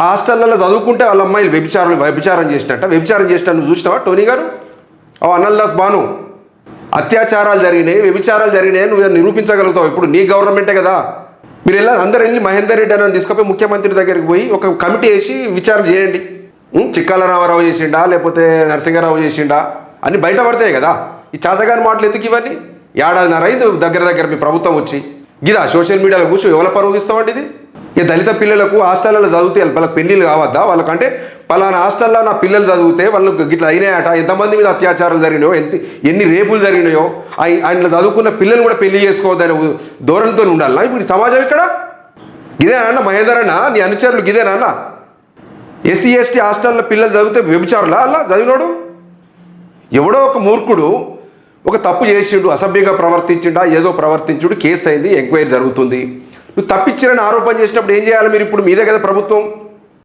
ఆ హాస్టల్లో చదువుకుంటే వాళ్ళ అమ్మాయిలు వ్యభిచారం చేసినట్టు నువ్వు చూసినావా టోనీ గారు? అన్నల్దాస్ బాను, అత్యాచారాలు జరిగినాయి, వ్యభిచారాలు జరిగినాయి నువ్వు నిరూపించగలుగుతావు. ఇప్పుడు నీ గవర్నమెంటే కదా. మీరు అందరూ వెళ్ళి మహేందర్ రెడ్డి అని తీసుకుపోయి ముఖ్యమంత్రి దగ్గరికి పోయి ఒక కమిటీ వేసి విచారణ చేయండి. చిక్కాల రామారావు చేసిండా లేకపోతే నరసింహారావు చేసిండా అన్ని బయటపడతాయి కదా. ఈ చాతగాని మాటలు ఎందుకు ఇవన్నీ? ఏడాదిన్నర అయింది దగ్గర మీ ప్రభుత్వం వచ్చి గిదా సోషల్ మీడియాలో కూర్చొని ఎవరి పరువు తీస్తామండి ఇది? ఇక దళిత పిల్లలకు హాస్టల్లో చదివితే వాళ్ళకి పెళ్ళిళ్ళు కావద్దా? వాళ్ళకంటే పలానా హాస్టల్లో నా పిల్లలు చదివితే వాళ్ళు గిట్లా అయినాయట, ఎంతమంది మీద అత్యాచారాలు జరిగినాయో, ఎన్ని రేపులు జరిగినాయో, ఆయనలో చదువుకున్న పిల్లలు కూడా పెళ్లి చేసుకోవద్దని ధోరణితో ఉండాలా ఇప్పుడు సమాజం? ఇక్కడ ఇదేనా మహేందర్ అన్న నీ అనుచరులు? ఇదేనా అన్న ఎస్సీ ఎస్టీ హాస్టల్లో పిల్లలు చదివితే వ్యభిచారులా? అలా చదివినోడు ఎవడో ఒక మూర్ఖుడు ఒక తప్పు చేసిండు, అసభ్యంగా ప్రవర్తించిండా, ఏదో ప్రవర్తించుడు, కేసు అయింది, ఎంక్వైరీ జరుగుతుంది. నువ్వు తప్పించారని ఆరోపణ చేసినప్పుడు ఏం చేయాలి మీరు? ఇప్పుడు మీదే కదా ప్రభుత్వం.